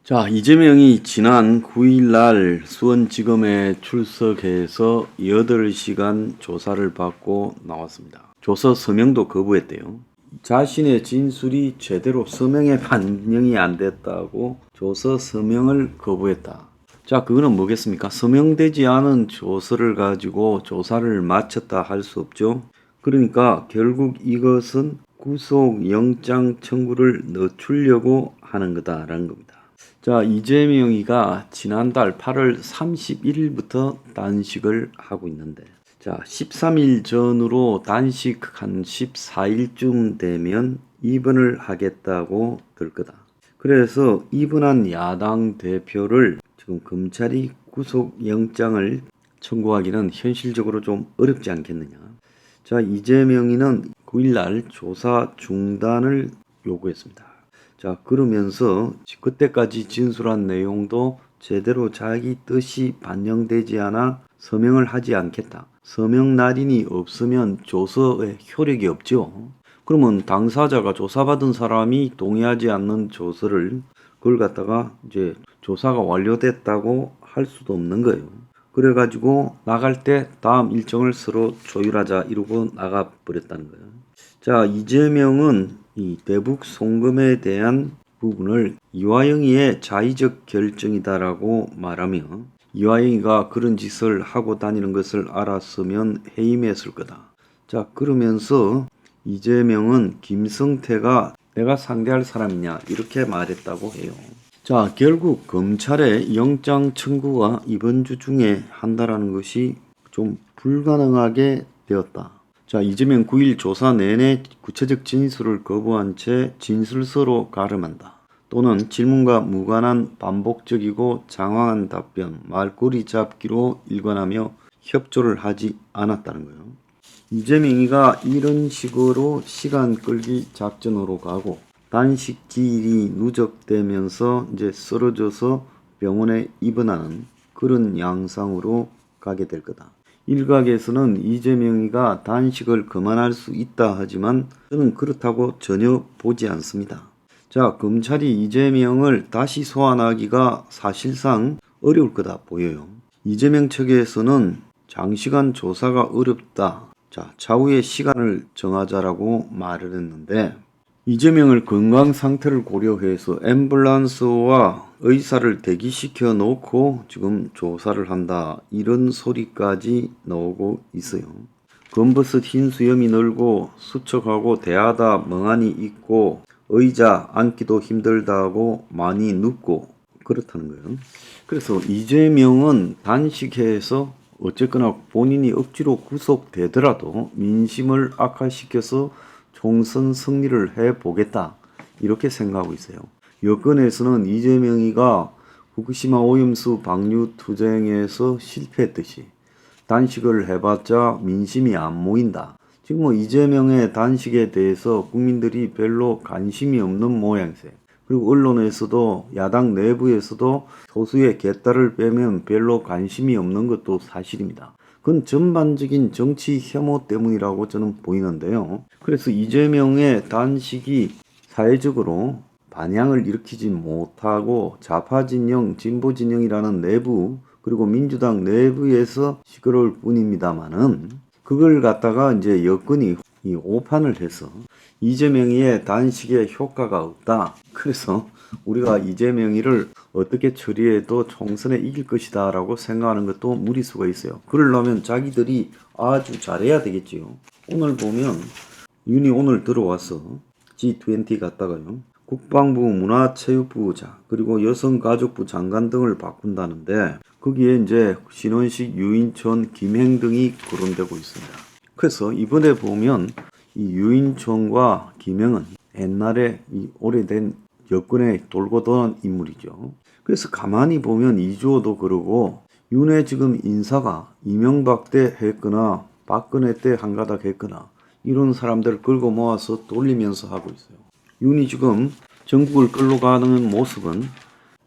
자, 이재명이 지난 9일 날 수원지검에 출석해서 8시간 조사를 받고 나왔습니다. 조서 서명도 거부했대요. 자신의 진술이 제대로 서명에 반영이 안 됐다고 조서 서명을 거부했다. 자, 그거는 뭐겠습니까? 서명되지 않은 조서를 가지고 조사를 마쳤다 할 수 없죠. 그러니까 결국 이것은 구속영장 청구를 늦추려고 하는 거다라는 겁니다. 자, 이재명이가 지난달 8월 31일부터 단식을 하고 있는데, 자, 13일 전으로 단식 한 14일쯤 되면 입원을 하겠다고 들 거다. 그래서 입원한 야당 대표를 지금 검찰이 구속영장을 청구하기는 현실적으로 좀 어렵지 않겠느냐. 자, 이재명이는 9일날 조사 중단을 요구했습니다. 자, 그러면서 그때까지 진술한 내용도 제대로 자기 뜻이 반영되지 않아 서명을 하지 않겠다. 서명 날인이 없으면 조서에 효력이 없죠. 그러면 당사자가 조사받은 사람이 동의하지 않는 조서를 그걸 갖다가 이제 조사가 완료됐다고 할 수도 없는 거예요. 그래가지고 나갈 때 다음 일정을 서로 조율하자 이러고 나가버렸다는 거예요. 자, 이재명은 이 대북 송금에 대한 부분을 이화영이의 자의적 결정이다라고 말하며 이화영이가 그런 짓을 하고 다니는 것을 알았으면 해임했을 거다. 자, 그러면서 이재명은 김성태가 내가 상대할 사람이냐 이렇게 말했다고 해요. 자, 결국 검찰의 영장 청구가 이번 주 중에 한다라는 것이 좀 불가능하게 되었다. 자, 이재명 9일 조사 내내 구체적 진술을 거부한 채 진술서로 가름한다. 또는 질문과 무관한 반복적이고 장황한 답변, 말꼬리 잡기로 일관하며 협조를 하지 않았다는 거예요. 이재명이가 이런 식으로 시간 끌기 작전으로 가고 단식 기일이 누적되면서 이제 쓰러져서 병원에 입원하는 그런 양상으로 가게 될 거다. 일각에서는 이재명이가 단식을 그만할 수 있다 하지만 저는 그렇다고 전혀 보지 않습니다. 자, 검찰이 이재명을 다시 소환하기가 사실상 어려울 거다 보여요. 이재명 측에서는 장시간 조사가 어렵다. 자, 차후에 시간을 정하자라고 말을 했는데 이재명을 건강 상태를 고려해서 앰뷸런스와 의사를 대기시켜 놓고 지금 조사를 한다. 이런 소리까지 나오고 있어요. 검버섯 흰 수염이 늘고 수척하고 대하다 멍하니 있고 의자 앉기도 힘들다고 많이 눕고 그렇다는 거예요. 그래서 이재명은 단식해서 어쨌거나 본인이 억지로 구속되더라도 민심을 악화시켜서 총선 승리를 해보겠다 이렇게 생각하고 있어요. 여권에서는 이재명이가 후쿠시마 오염수 방류 투쟁에서 실패했듯이 단식을 해봤자 민심이 안 모인다. 지금 뭐 이재명의 단식에 대해서 국민들이 별로 관심이 없는 모양새. 그리고 언론에서도 야당 내부에서도 소수의 개딸을 빼면 별로 관심이 없는 것도 사실입니다. 그건 전반적인 정치 혐오 때문이라고 저는 보이는데요. 그래서 이재명의 단식이 사회적으로 반향을 일으키지 못하고 좌파 진영, 진보 진영이라는 내부 그리고 민주당 내부에서 시끄러울 뿐입니다만은 그걸 갖다가 이제 여권이 이 오판을 해서 이재명이의 단식에 효과가 없다. 그래서 우리가 이재명이를 어떻게 처리해도 총선에 이길 것이다 라고 생각하는 것도 무리수가 있어요. 그러려면 자기들이 아주 잘해야 되겠지요. 오늘 보면 윤이 오늘 들어와서 G20 갔다가요. 국방부, 문화체육부, 그리고 여성가족부 장관 등을 바꾼다는데 거기에 이제 신원식, 유인촌, 김행 등이 거론되고 있습니다. 그래서 이번에 보면 이 유인촌과 김행은 옛날에 이 오래된 여권에 돌고 도는 인물이죠. 그래서 가만히 보면 이주호도 그러고 윤의 지금 인사가 이명박 때 했거나 박근혜 때 한가닥 했거나 이런 사람들을 끌고 모아서 돌리면서 하고 있어요. 윤이 지금 전국을 끌고 가는 모습은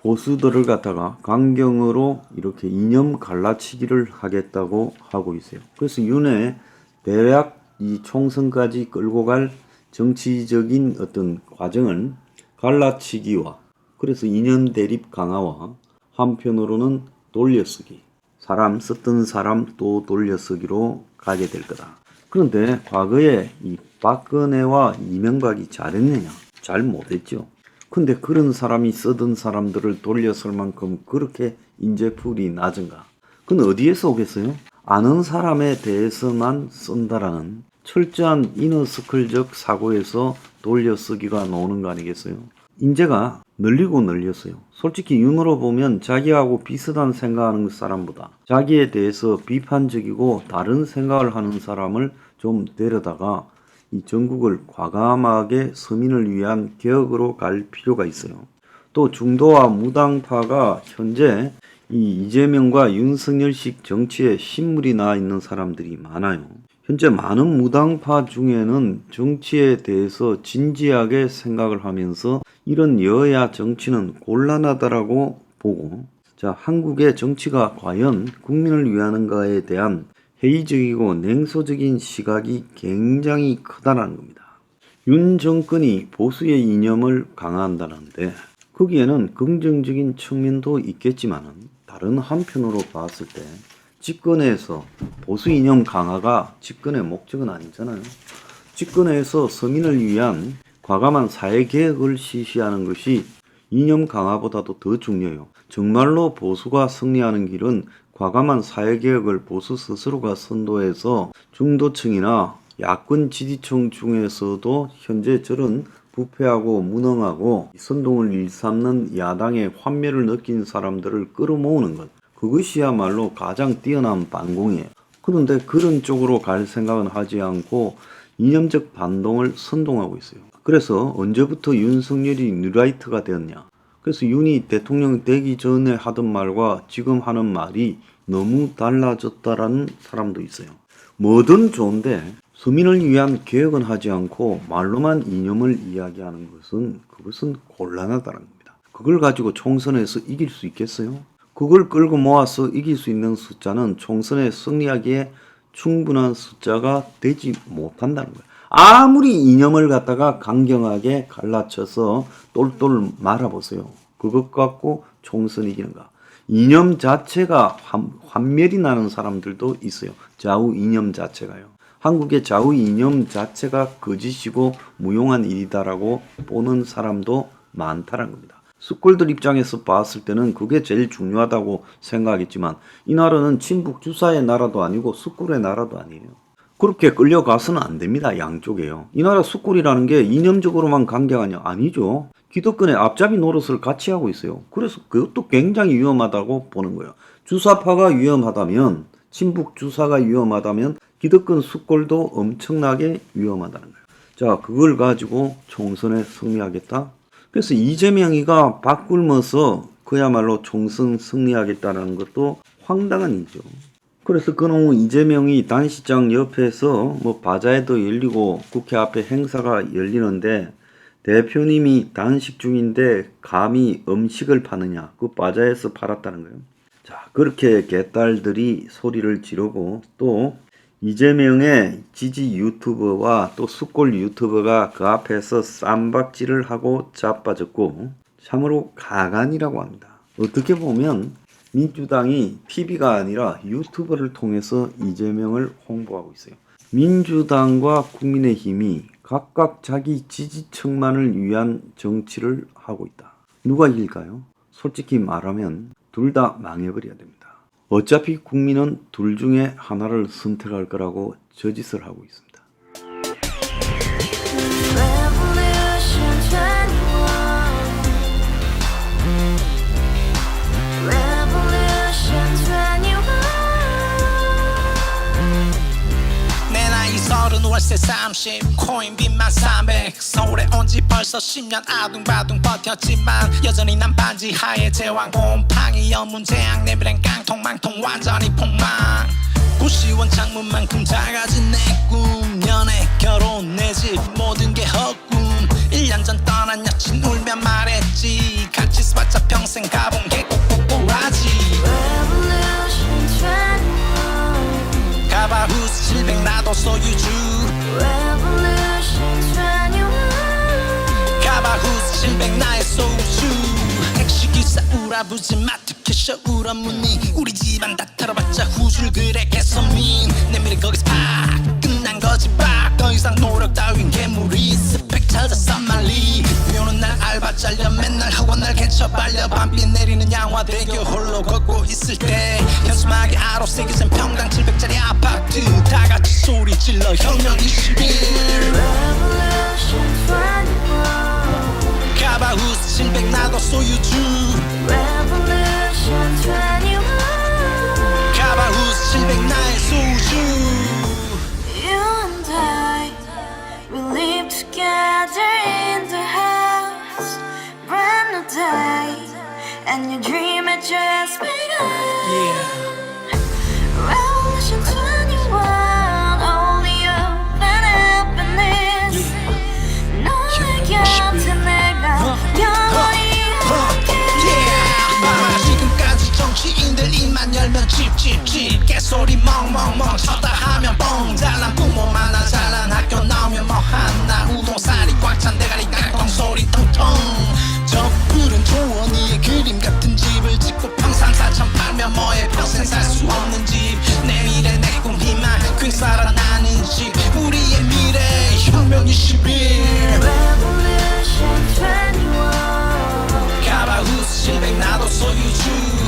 보수들을 갖다가 강경으로 이렇게 이념 갈라치기를 하겠다고 하고 있어요. 그래서 윤의 대략 이 총선까지 끌고 갈 정치적인 어떤 과정은 갈라치기와 그래서 이념 대립 강화와 한편으로는 돌려쓰기, 사람 썼던 사람 또 돌려쓰기로 가게 될 거다. 그런데 과거에 이 박근혜와 이명박이 잘했느냐? 잘 못했죠. 근데 그런 사람이 쓰던 사람들을 돌려쓸 만큼 그렇게 인재풀이 낮은가? 그건 어디에서 오겠어요? 아는 사람에 대해서만 쓴다라는 철저한 이너서클적 사고에서 돌려쓰기가 나오는 거 아니겠어요? 인재가 늘리고 늘렸어요. 솔직히 윤으로 보면 자기하고 비슷한 생각하는 사람보다 자기에 대해서 비판적이고 다른 생각을 하는 사람을 좀 데려다가 이 전국을 과감하게 서민을 위한 개혁으로 갈 필요가 있어요. 또 중도와 무당파가 현재 이 이재명과 윤석열식 정치에 신물이 나 있는 사람들이 많아요. 현재 많은 무당파 중에는 정치에 대해서 진지하게 생각을 하면서 이런 여야 정치는 곤란하다라고 보고, 자, 한국의 정치가 과연 국민을 위하는가에 대한 회의적이고 냉소적인 시각이 굉장히 크다는 겁니다. 윤 정권이 보수의 이념을 강화한다는데 거기에는 긍정적인 측면도 있겠지만 다른 한편으로 봤을 때 집권에서 보수 이념 강화가 집권의 목적은 아니잖아요. 집권에서 서민을 위한 과감한 사회개혁을 실시하는 것이 이념 강화보다도 더 중요해요. 정말로 보수가 승리하는 길은 과감한 사회개혁을 보수 스스로가 선도해서 중도층이나 야권 지지층 중에서도 현재 저런 부패하고 무능하고 선동을 일삼는 야당의 환멸을 느낀 사람들을 끌어모으는 것, 그것이야말로 가장 뛰어난 반공이에요. 그런데 그런 쪽으로 갈 생각은 하지 않고 이념적 반동을 선동하고 있어요. 그래서 언제부터 윤석열이 뉴라이트가 되었냐? 그래서 윤이 대통령 되기 전에 하던 말과 지금 하는 말이 너무 달라졌다라는 사람도 있어요. 뭐든 좋은데 서민을 위한 개혁은 하지 않고 말로만 이념을 이야기하는 그것은 곤란하다는 겁니다. 그걸 가지고 총선에서 이길 수 있겠어요? 그걸 끌고 모아서 이길 수 있는 숫자는 총선에 승리하기에 충분한 숫자가 되지 못한다는 거예요. 아무리 이념을 갖다가 강경하게 갈라쳐서 똘똘 말아보세요. 그것 갖고 총선 이기는가? 이념 자체가 환멸이 나는 사람들도 있어요. 좌우 이념 자체가요. 한국의 좌우 이념 자체가 거짓이고 무용한 일이다라고 보는 사람도 많다는 겁니다. 숫골들 입장에서 봤을 때는 그게 제일 중요하다고 생각하겠지만 이 나라는 친북 주사의 나라도 아니고 숫골의 나라도 아니에요. 그렇게 끌려가서는 안 됩니다. 양쪽에요. 이 나라 숫골이라는 게 이념적으로만 강경하냐? 아니죠. 기득권의 앞잡이 노릇을 같이 하고 있어요. 그래서 그것도 굉장히 위험하다고 보는 거예요. 주사파가 위험하다면, 친북 주사가 위험하다면 기득권 숫골도 엄청나게 위험하다는 거예요. 자, 그걸 가지고 총선에 승리하겠다? 그래서 이재명이가 밥 굶어서 그야말로 총선 승리하겠다는 것도 황당한 일이죠. 그래서 그놈의 이재명이 단식장 옆에서 바자회도 열리고 국회 앞에 행사가 열리는데 대표님이 단식 중인데 감히 음식을 파느냐, 그 바자회에서 팔았다는 거예요. 자, 그렇게 개딸들이 소리를 지르고 또 이재명의 지지 유튜버와 또 숫골 유튜버가 그 앞에서 쌈박질을 하고 자빠졌고 참으로 가관이라고 합니다. 어떻게 보면 민주당이 TV가 아니라 유튜버를 통해서 이재명을 홍보하고 있어요. 민주당과 국민의힘이 각각 자기 지지층만을 위한 정치를 하고 있다. 누가 이길까요? 솔직히 말하면 둘 다 망해버려야 됩니다. 어차피 국민은 둘 중에 하나를 선택할 거라고 저짓을 하고 있습니다. 월세 30 코인빚만 300 서울에 온 지 벌써 10년 아둥바둥 버텼지만 여전히 난 반지 하에 제왕 곰팡이 연문제약 내비랑 깡통망통 완전히 폭망 90원 창문만큼 작아진 내 꿈 연애 결혼 내 집 모든 게 헛꿈 1년 전 떠난 여친 울며 말했지 같이 살자 평생 가본 게 꼬꼬꼬라지 가봐 후스 700 나도 소유주 가봐 후스 700 나의 소유주 울아보지 마 특히셔 울어무니 우리 집안 다 털어봤자 후줄 그래 개선민 내 미래 거기서 팍 끝난 거지 팍더 이상 노력 따윈 괴물이 스펙 찾아서 말리 비오는 날 알바 잘려 맨날 학원 날 개쳐 발려 밤비 내리는 양화대교 홀로 걷고 있을 때 현수막에 아로 새겨진 평당 700짜리 아파트 다같이 소리 질러 혁명 21 Revolution 21 가바우스 700 나도 소유주 Revolution 21 가바우스 700 나의 소주 You and I, we live together in the house. Brand new day, and your dream had just begun. Revolution 21, only open happiness. 너의 곁에 내가 영원히 Yeah. 지금까지 정치인들 입만 열면 찝찝찝 개소리 멍멍멍 쳤다 하면 뻥 잘난 부모 만나 잘난 학교 나오면 뭐 하나 우동살이 꽉 찬 대가리 깡통 소리 텅텅 저 푸른 조원이의 그림 같은 집을 짓고 평상 4천 팔면 뭐해 평생 살 수 없는 집 내 미래 내 꿈 희망 퀸 살아나는 집 우리의 미래 혁명 21 Revolution 21 가바우스 700 나도 소유주